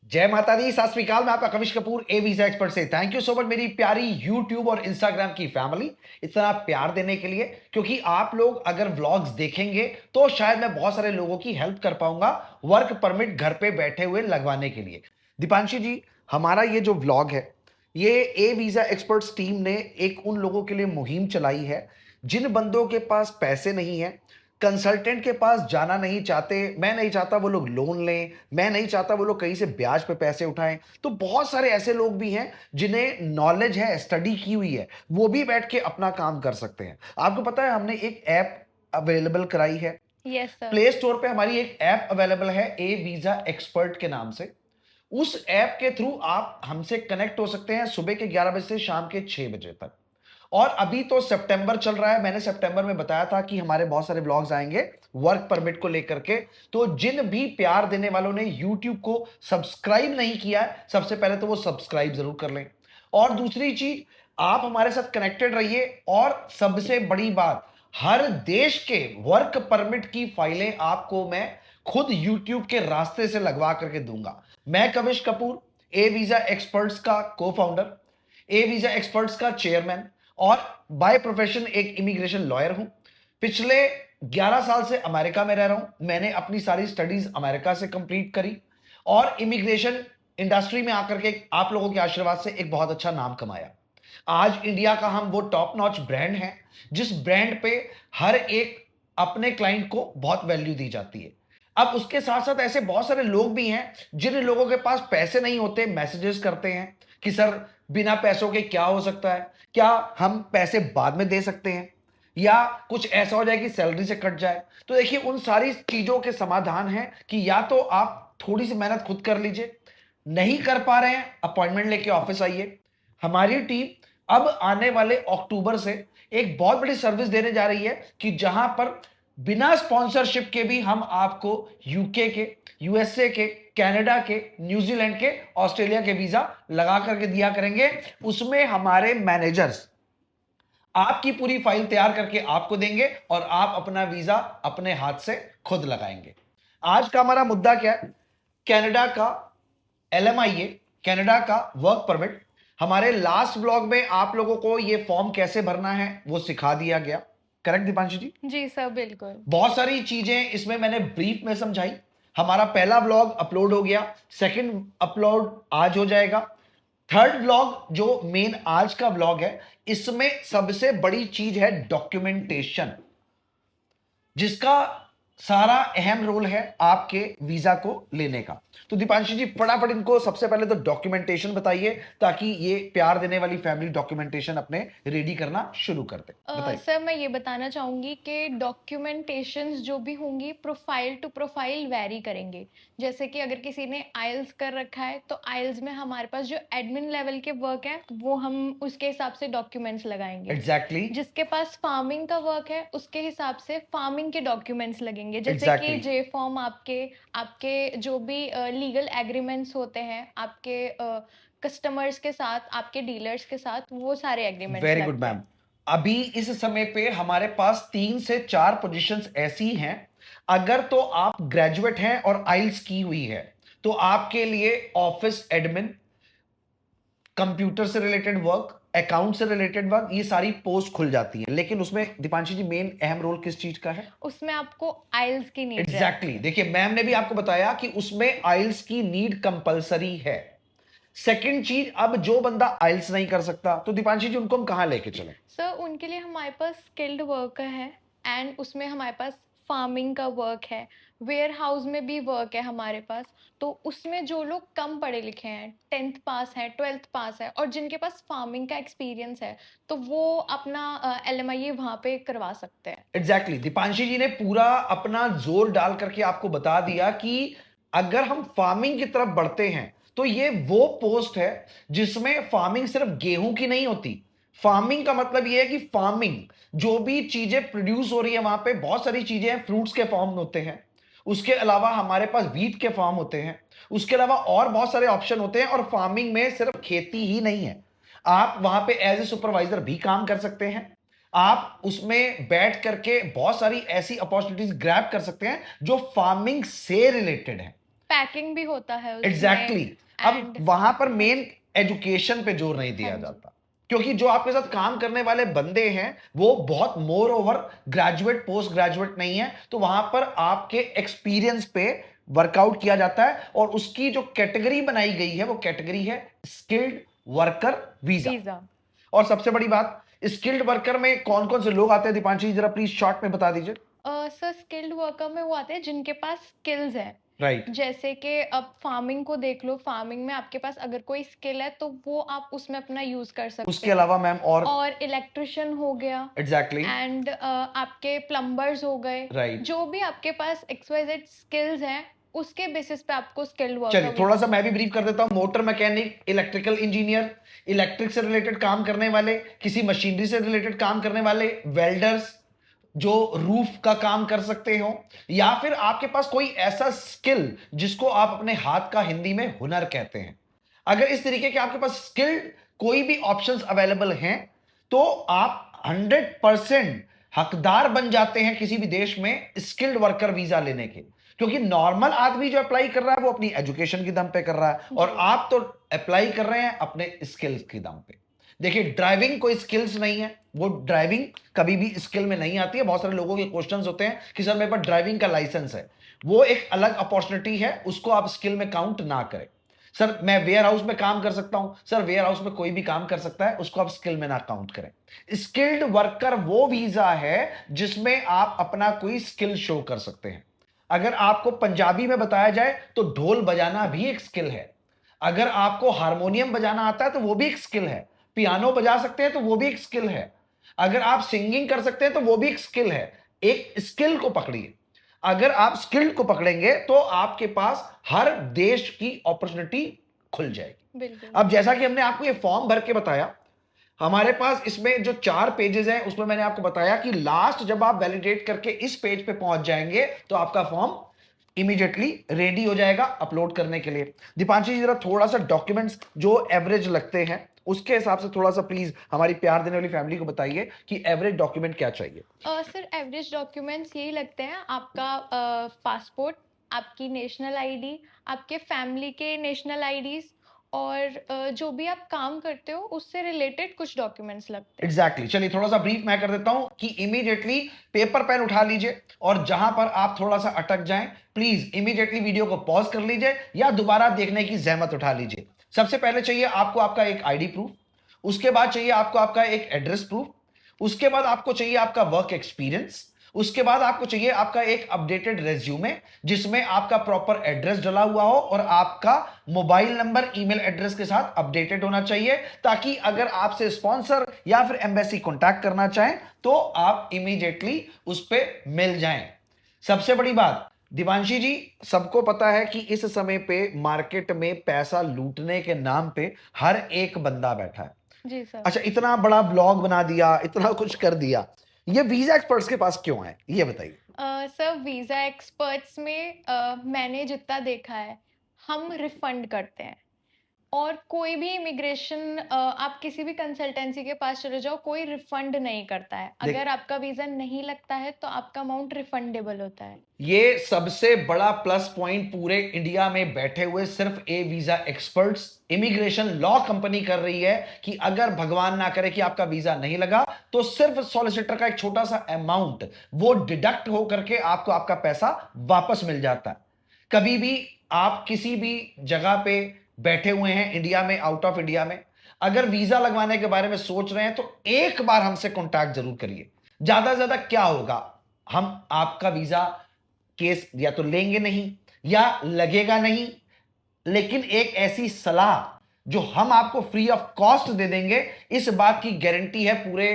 जय माता दी, सत श्री अकाल। मैं आपका Kavish Kapoor A visa expert से। थैंक यू सो मच मेरी प्यारी यूट्यूब और इंस्टाग्राम की फैमिली, इतना प्यार देने के लिए। क्योंकि आप लोग अगर व्लॉग्स देखेंगे तो शायद मैं बहुत सारे लोगों की हेल्प कर पाऊंगा वर्क परमिट घर पे बैठे हुए लगवाने के लिए। दीपांशी जी, हमारा ये जो व्लॉग है, ये ए वीजा एक्सपर्ट्स टीम ने एक उन लोगों के लिए मुहिम चलाई है जिन बंदों के पास पैसे नहीं है, कंसल्टेंट के पास जाना नहीं चाहते। मैं नहीं चाहता वो लोग लोन लें, मैं नहीं चाहता वो लोग कहीं से ब्याज पे पैसे उठाएं। तो बहुत सारे ऐसे लोग भी हैं जिन्हें नॉलेज है, स्टडी की हुई है, वो भी बैठ के अपना काम कर सकते हैं। आपको पता है हमने एक ऐप अवेलेबल कराई है। Yes sir. प्ले स्टोर पे हमारी एक ऐप अवेलेबल है ए वीजा एक्सपर्ट के नाम से। उस ऐप के थ्रू आप हमसे कनेक्ट हो सकते हैं सुबह के 11 बजे से शाम के 6 बजे तक। और अभी तो सितंबर चल रहा है, मैंने सितंबर में बताया था कि हमारे बहुत सारे व्लॉग्स आएंगे वर्क परमिट को लेकर के। तो जिन भी प्यार देने वालों ने YouTube को सब्सक्राइब नहीं किया है, सबसे पहले तो वो सब्सक्राइब जरूर कर लें। और दूसरी चीज, आप हमारे साथ कनेक्टेड रहिए। और सबसे बड़ी बात, हर देश के वर्क परमिट की फाइलें आपको मैं खुद YouTube के रास्ते से लगवा करके दूंगा। मैं कविश कपूर, ए वीजा एक्सपर्ट्स का को फाउंडर, ए वीजा एक्सपर्ट्स का चेयरमैन और बाय प्रोफेशन एक इमिग्रेशन लॉयर हूं। पिछले 11 साल से अमेरिका में रह रहा हूं। मैंने अपनी सारी स्टडीज अमेरिका से कंप्लीट करी और इमिग्रेशन इंडस्ट्री में आकर के आप लोगों के आशीर्वाद से एक बहुत अच्छा नाम कमाया। आज इंडिया का हम वो टॉप नॉच ब्रांड हैं जिस ब्रांड पे हर एक अपने क्लाइंट को बहुत वैल्यू दी जाती है। अब उसके साथ साथ ऐसे बहुत सारे लोग भी हैं जिन लोगों के पास पैसे नहीं होते, मैसेजेस करते हैं कि सर बिना पैसों के क्या हो सकता है, क्या हम पैसे बाद में दे सकते हैं, या कुछ ऐसा हो जाए कि सैलरी से कट जाए। तो देखिए, उन सारी चीजों के समाधान है कि या तो आप थोड़ी सी मेहनत खुद कर लीजिए, नहीं कर पा रहे हैं अपॉइंटमेंट लेके ऑफिस आइए। हमारी टीम अब आने वाले अक्टूबर से एक बहुत बड़ी सर्विस देने जा रही है कि जहां पर बिना स्पॉन्सरशिप के भी हम आपको यूके के, यूएसए के, कनाडा के, न्यूजीलैंड के, ऑस्ट्रेलिया के वीजा लगा करके दिया करेंगे। उसमें हमारे मैनेजर्स आपकी पूरी फाइल तैयार करके आपको देंगे और आप अपना वीजा अपने हाथ से खुद लगाएंगे। आज का हमारा मुद्दा क्या है? कनाडा का LMIA, कनाडा का वर्क परमिट। हमारे लास्ट ब्लॉग में आप लोगों को यह फॉर्म कैसे भरना है वो सिखा दिया गया। करेक्ट दीपांशु जी? जी सर, बिल्कुल। बहुत सारी चीजें इसमें मैंने ब्रीफ में समझाई। हमारा पहला व्लॉग अपलोड हो गया, सेकंड अपलोड आज हो जाएगा। थर्ड व्लॉग जो मेन आज का व्लॉग है, इसमें सबसे बड़ी चीज है डॉक्यूमेंटेशन, जिसका सारा अहम रोल है आपके वीजा को लेने का। तो दीपांशी जी, फटाफट इनको सबसे पहले तो डॉक्यूमेंटेशन बताइए ताकि ये प्यार देने वाली फैमिली डॉक्यूमेंटेशन अपने रेडी करना शुरू कर दे। बताइए। सर, मैं ये बताना चाहूँगी कि डॉक्यूमेंटेशंस जो भी होंगी प्रोफाइल टू प्रोफाइल वैरी करेंगे। जैसे कि अगर किसी ने आइल्स कर रखा है तो आइल्स में हमारे पास जो एडमिन लेवल के वर्क है वो हम उसके हिसाब से डॉक्यूमेंट्स लगाएंगे। एग्जैक्टली। जिसके पास फार्मिंग का वर्क है उसके हिसाब से फार्मिंग के डॉक्यूमेंट्स लगेंगे। जैसे कि एग्जैक्टली। जे फॉर्म, आपके आपके जो भी लीगल एग्रीमेंट्स होते हैं आपके कस्टमर्स के साथ, आपके डीलर्स के साथ, वो सारे एग्रीमेंट्स वेरी गुड लगते मैम। हैं। अभी इस समय पे हमारे पास 3 से 4 पोजीशंस ऐसी हैं। अगर तो आप ग्रेजुएट हैं और आइल्स की हुई है तो आपके लिए ऑफिस एडमिन, कंप्यूटर से रिलेटेड वर्क, अकाउंट से रिलेटेड वर्क, ये सारी पोस्ट खुल जाती है। लेकिन उसमें दीपांशी जी मेन अहम रोल किस चीज का है? उसमें आपको आइल्स की नीड है। Exactly exactly। देखिए, मैम ने भी आपको बताया कि उसमें आइल्स की नीड कंपलसरी है। सेकंड चीज, अब जो बंदा आइल्स नहीं कर सकता तो दीपांशी जी उनको हम कहां लेके चलें? सर, उनके लिए हमारे पास स्किल्ड वर्कर है एंड उसमें हमारे पास फार्मिंग का वर्क है, वेयर हाउस में भी वर्क है हमारे पास। तो उसमें जो लोग कम पढ़े लिखे हैं, 10th पास है, 12th पास है, और जिनके पास फार्मिंग का एक्सपीरियंस है, तो वो अपना LMIA वहाँ पे करवा सकते हैं। Exactly exactly। दीपांशी जी ने पूरा अपना जोर डाल करके आपको बता दिया कि अगर हम फार्मिंग की तरफ बढ़ते हैं तो ये वो पोस्ट है जिसमें फार्मिंग सिर्फ गेहूं की नहीं होती। फार्मिंग का मतलब ये है कि फार्मिंग जो भी चीजें प्रोड्यूस हो रही है वहां पे बहुत सारी चीजें हैं, फ्रूट्स के फॉर्म होते हैं, उसके अलावा हमारे पास व्हीट के फॉर्म होते हैं, उसके अलावा और बहुत सारे ऑप्शन होते हैं। और फार्मिंग में सिर्फ खेती ही नहीं है, आप वहां पे एज ए सुपरवाइजर भी काम कर सकते हैं। आप उसमें बैठ करके बहुत सारी ऐसी अपॉर्चुनिटीज ग्रैब कर सकते हैं जो फार्मिंग से रिलेटेड है। पैकिंग भी होता है उसमें एग्जैक्टली अब एंड वहां पर मेन एजुकेशन पे जोर नहीं हाँ दिया जी, जाता, क्योंकि जो आपके साथ काम करने वाले बंदे हैं वो बहुत more over graduate post graduate नहीं है, तो वहां पर आपके एक्सपीरियंस पे वर्कआउट किया जाता है और उसकी जो कैटेगरी बनाई गई है वो कैटेगरी है स्किल्ड वर्कर वीजा। वीज़ा। और सबसे बड़ी बात, स्किल्ड वर्कर में कौन कौन से लोग आते हैं दीपांशी जी, जरा प्लीज शॉर्ट में बता दीजिए। सर स्किल्ड वर्कर में वो आते हैं जिनके पास स्किल्स हैं। राइट, जैसे कि अब फार्मिंग को देख लो, फार्मिंग में आपके पास अगर कोई स्किल है तो वो आप उसमें अपना यूज़ कर सकते उसके हैं। अलावा मैम और और इलेक्ट्रिशियन हो गया एग्जैक्टली एंड आपके प्लम्बर्स हो गए, राइट। जो भी आपके पास XYZ स्किल्स हैं, उसके बेसिस पे आपको स्किल्ड चलिए वर्कर थोड़ा वीज़ा सा मैं भी मिलता है। ब्रीफ कर देता हूं। Motor mechanic, electrical engineer, electric से रिलेटेड काम करने वाले, किसी मशीनरी से रिलेटेड काम करने वाले, वेल्डर्स जो रूफ का काम कर सकते हो, या फिर आपके पास कोई ऐसा स्किल जिसको आप अपने हाथ का हिंदी में हुनर कहते हैं। अगर इस तरीके के आपके पास स्किल्ड कोई भी ऑप्शंस अवेलेबल हैं तो आप 100% हकदार बन जाते हैं किसी भी देश में स्किल्ड वर्कर वीजा लेने के, क्योंकि नॉर्मल आदमी जो अप्लाई कर रहा है वो अपनी एजुकेशन की दम पे कर रहा है और जी, आप तो अप्लाई कर रहे हैं अपने स्किल्स की दम पे। देखिए ड्राइविंग कोई स्किल्स नहीं है, वो ड्राइविंग कभी भी स्किल में नहीं आती है। बहुत सारे लोगों के क्वेश्चंस होते हैं कि सर मेरे पास ड्राइविंग का लाइसेंस है, वो एक अलग अपॉर्चुनिटी है, उसको आप स्किल में काउंट ना करें। सर मैं वेयर हाउस में काम कर सकता हूं, सर वेयर हाउस में कोई भी काम कर सकता है, उसको आप स्किल में ना काउंट करें। स्किल्ड वर्कर वो वीजा है जिसमें आप अपना कोई स्किल शो कर सकते हैं। अगर आपको पंजाबी में बताया जाए तो ढोल बजाना भी एक स्किल है। अगर आपको हारमोनियम बजाना आता है तो वो भी एक स्किल है। पियानो बजा सकते हैं तो वो भी एक स्किल है। अगर आप सिंगिंग कर सकते हैं तो वो भी एक स्किल है। एक स्किल को पकड़िए। अगर आप स्किल को पकड़ेंगे तो आपके पास हर देश की अपॉर्चुनिटी खुल जाएगी। बिल्कुल। अब जैसा कि हमने आपको ये फॉर्म भर के बताया, हमारे पास इसमें जो 4 पेजेस हैं उसमें मैंने आपको बताया कि लास्ट जब आप वैलिडेट करके इस पेज पे पहुंच जाएंगे तो आपका फॉर्म इमीडिएटली रेडी हो जाएगा अपलोड करने के लिए। दीपांशी जी जरा थोड़ा सा डॉक्यूमेंट्स जो एवरेज लगते हैं उसके हिसाब से थोड़ा सा प्लीज हमारी प्यार देने वाली फैमिली को बताइए कि एवरेज डॉक्यूमेंट क्या चाहिए। सर एवरेज डॉक्यूमेंट्स यही लगते हैं, आपका पासपोर्ट, आपकी नेशनल आईडी, आपके फैमिली के नेशनल आईडीज और जो भी आप काम करते हो उससे रिलेटेड कुछ डॉक्यूमेंट्स लगते हैं। एग्जैक्टली चलिए थोड़ा सा ब्रीफ मैं कर देता हूं कि इमीडिएटली पेपर पेन उठा लीजिए और जहां पर आप थोड़ा सा अटक जाएं प्लीज इमीडिएटली वीडियो को पॉज कर लीजिए या दोबारा देखने की जहमत उठा लीजिए। सबसे पहले चाहिए आपको आपका एक आईडी प्रूफ, उसके बाद चाहिए आपको आपका एक एड्रेस प्रूफ, उसके बाद आपको चाहिए आपका वर्क एक्सपीरियंस, उसके बाद आपको चाहिए आपका एक अपडेटेड रेज्यूमे जिसमें आपका प्रॉपर एड्रेस डला हुआ हो और आपका मोबाइल नंबर ईमेल एड्रेस के साथ अपडेटेड होना चाहिए, ताकि अगर आपसे स्पॉन्सर या फिर एम्बेसी कांटेक्ट करना चाहें तो आप इमीडिएटली उस पे मिल जाएं। सबसे बड़ी बात दिवांशी जी, सबको पता है कि इस समय पे मार्केट में पैसा लूटने के नाम पे हर एक बंदा बैठा है। जी सर। अच्छा इतना बड़ा ब्लॉग बना दिया, इतना कुछ कर दिया, ये वीजा एक्सपर्ट्स के पास क्यों है ये बताइए। सर वीज़ा एक्सपर्ट्स में मैंने जितना देखा है, हम रिफंड करते हैं और कोई भी इमिग्रेशन आप किसी भी कंसल्टेंसी के पास चले जाओ, कोई रिफंड नहीं करता है। देख अगर आपका वीज़ा नहीं लगता है तो आपका अमाउंट रिफंडेबल होता है। ये सबसे बड़ा प्लस पॉइंट पूरे इंडिया में बैठे हुए सिर्फ a visa experts immigration law company कर रही है कि अगर भगवान ना करे कि आपका वीजा नहीं लगा तो सिर्फ सॉलिसिटर का एक छोटा सा अमाउंट वो डिडक्ट हो करके आपको आपका पैसा वापस मिल जाता है। कभी भी आप किसी भी जगह पे बैठे हुए हैं इंडिया में, आउट ऑफ इंडिया में, अगर वीजा लगवाने के बारे में सोच रहे हैं तो एक बार हमसे कांटेक्ट जरूर करिए। ज्यादा से ज्यादा क्या होगा, हम आपका वीजा केस या तो लेंगे नहीं या लगेगा नहीं, लेकिन एक ऐसी सलाह जो हम आपको फ्री ऑफ कॉस्ट दे देंगे, इस बात की गारंटी है पूरे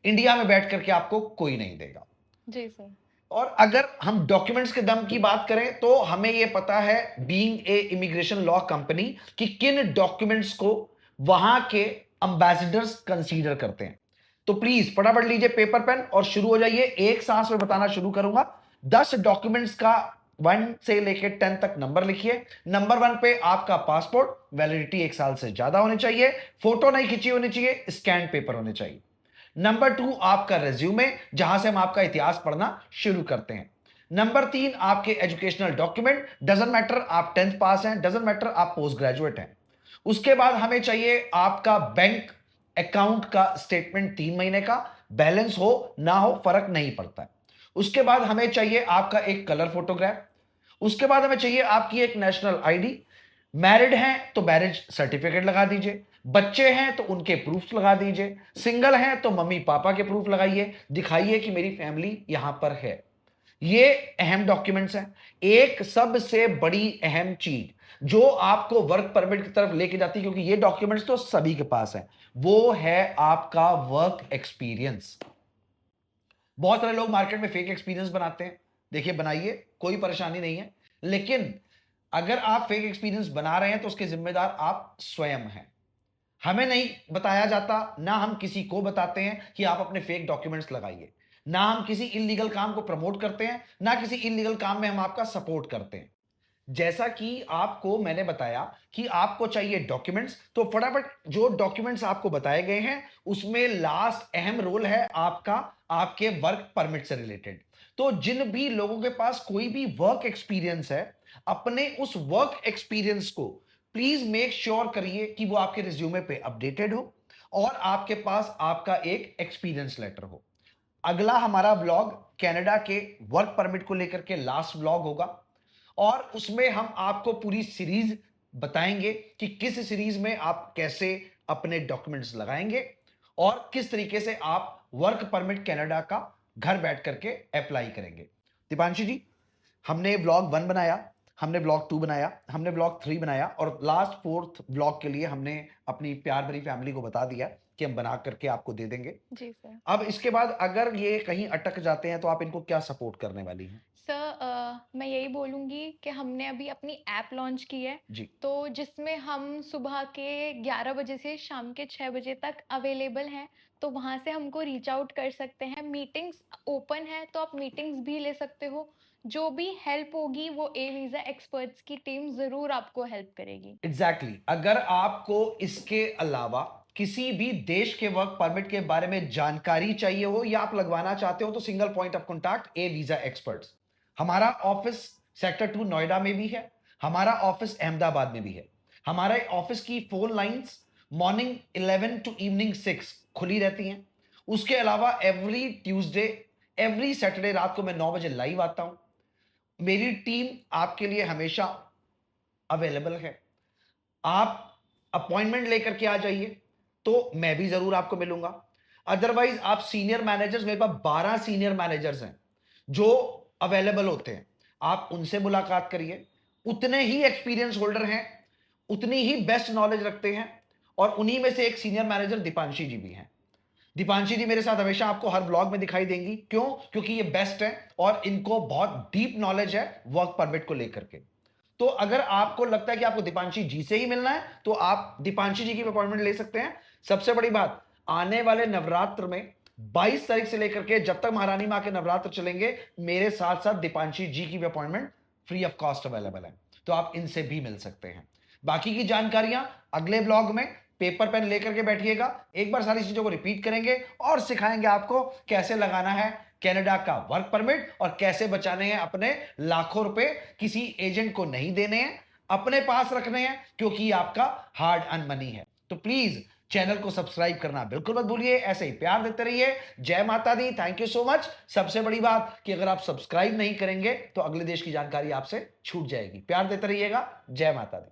इंडिया में बैठ करके आपको कोई नहीं देगा। जी सर। और अगर हम डॉक्यूमेंट्स के दम की बात करें तो हमें यह पता है being a immigration law company कि किन डॉक्यूमेंट्स को वहां के एम्बेसडर्स कंसीडर करते हैं। तो प्लीज फटाफट लीजिए पेपर पेन और शुरू हो जाइए। एक सांस में बताना शुरू करूंगा। 10 डॉक्यूमेंट्स का 1 से लेकर 10 तक नंबर लिखिए। नंबर 1 पे आपका पासपोर्ट, वैलिडिटी 1 साल से ज्यादा होनी चाहिए, फोटो नहीं खींची होनी चाहिए, स्कैन पेपर होने चाहिए। नंबर 2 आपका रेज्यूमे, जहां से हम आपका इतिहास पढ़ना शुरू करते हैं। नंबर 3 आपके एजुकेशनल डॉक्यूमेंट, डजंट मैटर आप 10th पास हैं, डजंट मैटर आप पोस्ट ग्रेजुएट हैं। उसके बाद हमें चाहिए आपका बैंक अकाउंट का स्टेटमेंट 3 महीने का, बैलेंस हो ना हो फर्क नहीं पड़ता है। उसके बाद हमें चाहिए आपका एक कलर फोटोग्राफ। उसके बाद हमें चाहिए आपकी एक नेशनल आईडी। मैरिड हैं तो मैरिज सर्टिफिकेट लगा दीजिए, बच्चे हैं तो उनके प्रूफ लगा दीजिए, सिंगल हैं तो मम्मी पापा के प्रूफ लगाइए, दिखाइए कि मेरी फैमिली यहां पर है। ये अहम डॉक्यूमेंट्स हैं। एक सबसे बड़ी अहम चीज जो आपको वर्क परमिट की तरफ लेके जाती है, क्योंकि ये डॉक्यूमेंट्स तो सभी के पास है, वो है आपका वर्क एक्सपीरियंस। बहुत सारे लोग मार्केट में फेक एक्सपीरियंस बनाते हैं। देखिए, बनाइए, कोई परेशानी नहीं है, लेकिन अगर आप फेक एक्सपीरियंस बना रहे हैं तो उसके जिम्मेदार आप स्वयं हैं। हमें नहीं बताया जाता, ना हम किसी को बताते हैं कि आप अपने फेक डॉक्यूमेंट्स लगाइए, ना हम किसी इलीगल काम को प्रमोट करते हैं, ना किसी इलीगल काम में हम आपका सपोर्ट करते हैं। जैसा कि आपको मैंने बताया कि आपको चाहिए डॉक्यूमेंट्स, तो फटाफट जो डॉक्यूमेंट्स आपको बताए गए हैं उसमें लास्ट अहम रोल है आपका, आपके वर्क परमिट से रिलेटेड। तो जिन भी लोगों के पास कोई भी वर्क एक्सपीरियंस है, अपने उस वर्क एक्सपीरियंस को प्लीज मेक श्योर करिए कि वो आपके रिज्यूमे पे अपडेटेड हो और आपके पास आपका एक एक्सपीरियंस लेटर हो। अगला हमारा व्लॉग कनाडा के वर्क परमिट को लेकर के लास्ट व्लॉग होगा और उसमें हम आपको पूरी सीरीज बताएंगे कि किस सीरीज में आप कैसे अपने डॉक्यूमेंट्स लगाएंगे और किस तरीके से आप वर्क परमिट कनाडा का घर बैठ करके अप्लाई करेंगे। दीपांशी जी, हमने व्लॉग 1 बनाया, हमने व्लॉग 2 बनाया, हमने व्लॉग 3 बनाया और लास्ट 4th व्लॉग के लिए हमने अपनी प्यार भरी फैमिली को बता दिया कि हम बना करके आपको दे देंगे। जी सर। अब इसके बाद अगर ये कहीं अटक जाते हैं तो आप इनको क्या सपोर्ट करने वाली हैं? सर, मैं यही बोलूँगी कि हमने अभी अपनी ऐप लॉन्च की है, जी। तो जिसमें हम सुबह के 11 बजे से शाम के 6 बजे तक अवेलेबल हैं, तो वहाँ से हमको रीच आउट कर सकते हैं। मीटिंग्स ओपन है, तो आप मीटिंग्स भी ले सकते हो। जो भी हेल्प होगी, वो ए वीज़ा एक्सपर्ट्स की टीम ज़रूर आपको हेल्प करेगी। एग्जैक्टली अगर आपको इसके अलावा किसी भी देश के वर्क परमिट के बारे में जानकारी चाहिए हो या आप लगवाना चाहते हो तो single point of contact A visa experts. हमारा ऑफिस सेक्टर 2 नोएडा में भी है, हमारा ऑफिस अहमदाबाद में भी है। हमारे ऑफिस की phone lines morning 11 to evening 6 खुली रहती हैं। उसके अलावा एवरी ट्यूसडे, एवरी सैटरडे रात को मैं 9 बजे लाइव आता हूं। मेरी टीम आपके लिए हमेशा अवेलेबल है। आप अपॉइंटमेंट लेकर के आ जाइए, तो मैं भी जरूर आपको मिलूंगा। अदरवाइज आप सीनियर मैनेजर्स, मेरे पास 12 सीनियर मैनेजर्स हैं जो अवेलेबल होते हैं, आप उनसे मुलाकात करिए। उतने ही एक्सपीरियंस होल्डर हैं, उतनी ही बेस्ट नॉलेज रखते हैं और उन्हीं में से एक सीनियर मैनेजर दीपांशी जी भी हैं। दीपांशी जी मेरे साथ हमेशा आपको हर व्लॉग में दिखाई देंगी। क्यों? क्योंकि ये बेस्ट है और इनको बहुत डीप नॉलेज है वर्क परमिट को लेकर के। तो अगर आपको लगता है कि आपको दीपांशी जी से ही मिलना है तो आप दीपांशी जी की अपॉइंटमेंट ले सकते हैं। सबसे बड़ी बात, आने वाले नवरात्र में 22 तारीख से लेकर के जब तक महारानी मां के नवरात्र चलेंगे, मेरे साथ साथ दीपांशी जी की भी appointment free of cost available है, तो आप इनसे भी मिल सकते हैं। बाकी की जानकारियां अगले ब्लॉग में पेपर पेन लेकर के बैठिएगा, एक बार सारी चीजों को रिपीट करेंगे और सिखाएंगे आपको कैसे लगाना है कनाडा का वर्क परमिट और कैसे बचाने हैं अपने लाखों रुपए। किसी एजेंट को नहीं देने हैं, अपने पास रखने हैं, क्योंकि ये आपका हार्ड अर्न मनी है। तो प्लीज चैनल को सब्सक्राइब करना बिल्कुल मत भूलिए, ऐसे ही प्यार देते रहिए। जय माता दी, थैंक यू सो मच। सबसे बड़ी बात कि अगर आप सब्सक्राइब नहीं करेंगे तो अगले देश की जानकारी आपसे छूट जाएगी। प्यार देते रहिएगा। जय माता दी।